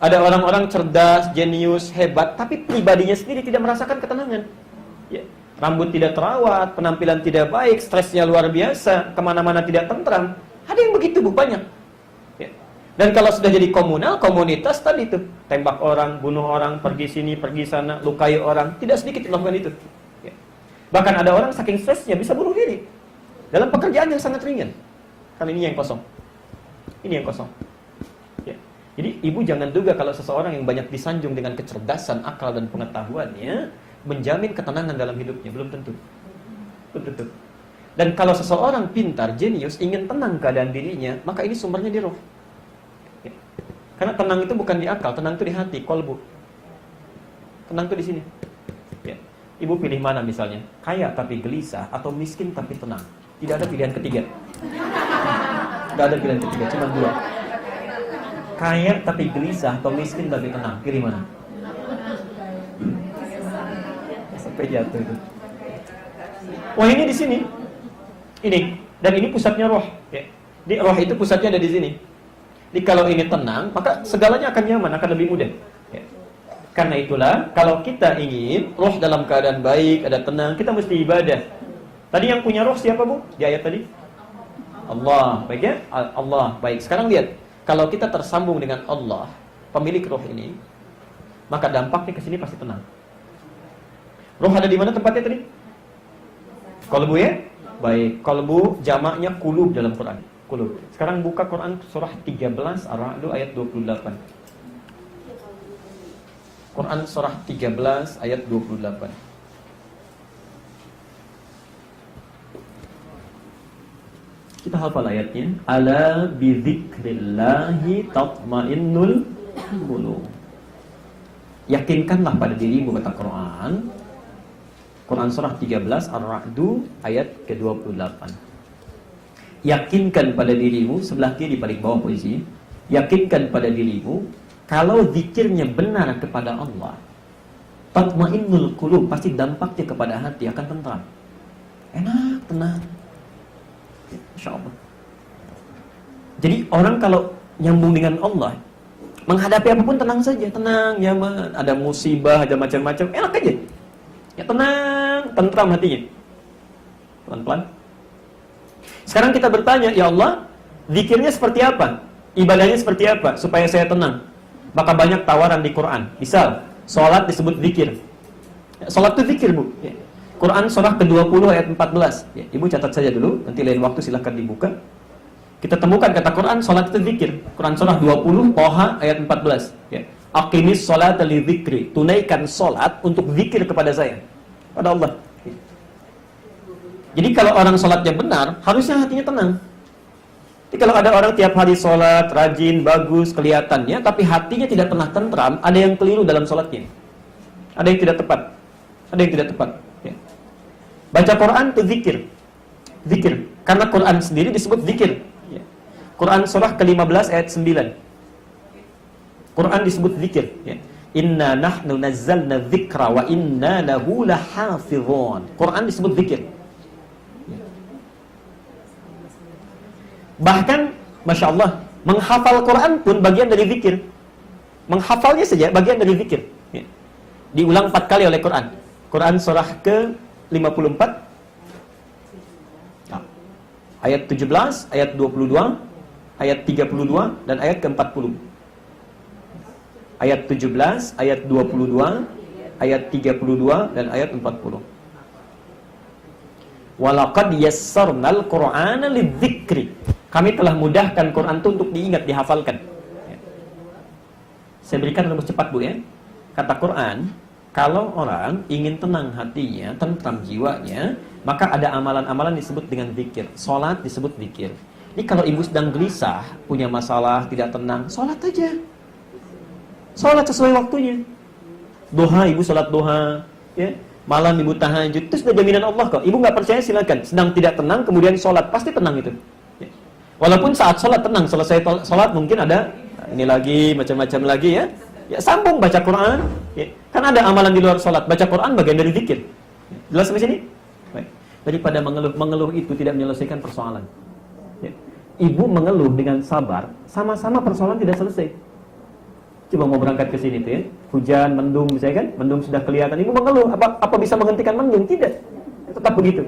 Ada orang-orang cerdas, jenius, hebat, tapi pribadinya sendiri tidak merasakan ketenangan. Ya. Rambut tidak terawat, penampilan tidak baik, stresnya luar biasa, kemana-mana tidak tentram. Ada yang begitu, Bu, banyak. Ya. Dan kalau sudah jadi komunal, komunitas tadi itu, tembak orang, bunuh orang, pergi sini, pergi sana, lukai orang, tidak sedikit melakukan itu. Ya. Bahkan ada orang saking stresnya bisa bunuh diri dalam pekerjaan yang sangat ringan. Kali ini yang kosong. Ini yang kosong. Ya. Jadi ibu jangan duga kalau seseorang yang banyak disanjung dengan kecerdasan, akal dan pengetahuannya menjamin ketenangan dalam hidupnya. Belum tentu. Belum tentu. Dan kalau seseorang pintar, jenius, ingin tenang keadaan dirinya, maka ini sumbernya di roh. Ya. Karena tenang itu bukan di akal, tenang itu di hati, kolbu. Tenang itu di sini. Ya. Ibu pilih mana misalnya? Kaya tapi gelisah atau miskin tapi tenang? Tidak ada pilihan ketiga. Tidak ada pilihan ketiga, cuma dua. Kaya tapi gelisah atau miskin tapi tenang, pilih mana? Sampai jatuh itu. Wah, ini di sini. Ini, dan ini pusatnya roh. Ya. Di roh itu pusatnya ada di sini. Jadi kalau ini tenang, maka segalanya akan nyaman, akan lebih mudah. Ya. Karena itulah, kalau kita ingin roh dalam keadaan baik, ada tenang, kita mesti ibadah. Tadi yang punya roh siapa, Bu? Di ayat tadi? Allah, baik ya? Allah, baik. Sekarang lihat. Kalau kita tersambung dengan Allah, pemilik roh ini, maka dampaknya ke sini pasti tenang. Roh ada di mana tempatnya tadi? Qalbu ya? Baik, qalbu jamaknya qulub dalam Quran. Qulub. Sekarang buka Quran surah 13 Ar-Ra'd ayat 28. Quran surah 13 ayat 28. Kita hafal ayatnya. Ala bidzikrillahi tatmainnul qulub. Yakinkanlah pada dirimu, kata Quran. Quran surah 13 Ar-Ra'd ayat ke-28. Yakinkan pada dirimu, sebelah kiri paling bawah posisi. Yakinkan pada dirimu kalau zikirnya benar kepada Allah, tatmainnul qulub, pasti dampaknya kepada hati akan tentram. Enak, tenang. Masya Allah. Jadi orang kalau nyambung dengan Allah, menghadapi apapun tenang saja, tenang, nyaman. Ada musibah, ada macam-macam, enak aja. Ya tenang, tentram hatinya. Pelan-pelan. Sekarang kita bertanya, ya Allah, zikirnya seperti apa? Ibadahnya seperti apa? Supaya saya tenang. Maka banyak tawaran di Quran. Misal, sholat disebut zikir. Sholat itu zikir, Bu. Ya. Quran surah ke-20 ayat 14. Ya, Ibu catat saja dulu, nanti lain waktu silahkan dibuka. Kita temukan kata Quran, sholat itu zikir. Quran surah 20, Toha ayat 14. Ya. Aqimis sholata li dzikri. Tunaikan sholat untuk zikir kepada saya, pada Allah. Ya. Jadi kalau orang sholatnya benar, harusnya hatinya tenang. Jadi kalau ada orang tiap hari sholat, rajin, bagus, kelihatannya, tapi hatinya tidak pernah tentram, ada yang keliru dalam sholatnya. Ada yang tidak tepat. Ada yang tidak tepat. Ya. Baca Quran itu zikir. Zikir. Karena Quran sendiri disebut zikir. Ya. Quran surah ke-15 ayat 9. Quran disebut zikir. Ya. Inna nahnu nazzalna dzikra wa inna lahu lahafizun. Quran disebut zikir. Ya. Bahkan, Masya Allah, menghafal Quran pun bagian dari zikir. Menghafalnya saja bagian dari zikir. Ya. Diulang 4 kali oleh Quran. Quran surah ke-54 ayat 17, ayat 22, ayat 32 dan ayat ke-40. Ayat 17, ayat 22, ayat 32 dan ayat 40. Walaqad yassarnal Qur'ana lidzikri. Kami telah mudahkan Quran itu untuk diingat, dihafalkan. Saya berikan rumus cepat, Bu ya. Kata Quran, kalau orang ingin tenang hatinya, tentram jiwanya, maka ada amalan-amalan disebut dengan zikir. Salat disebut zikir. Ini kalau ibu sedang gelisah, punya masalah, tidak tenang, salat aja. Salat sesuai waktunya. Duha, ibu salat duha, ya. Malam ibu tahajud, itu sudah jaminan Allah kok. Ibu nggak percaya silakan. Sedang tidak tenang, kemudian salat, pasti tenang itu. Ya. Walaupun saat salat tenang, selesai salat mungkin ada ini lagi, macam-macam lagi ya. Ya sambung baca Quran. Ya. Kan ada amalan di luar salat. Baca Quran bagian dari zikir. Ya. Jelas sampai sini? Baik. Daripada mengeluh itu tidak menyelesaikan persoalan. Ya. Ibu mengeluh dengan sabar, sama-sama persoalan tidak selesai. Coba mau berangkat ke sini tuh ya, hujan, mendung misalnya kan, mendung sudah kelihatan, ibu mengeluh, apa bisa menghentikan mendung? Tidak, tetap begitu.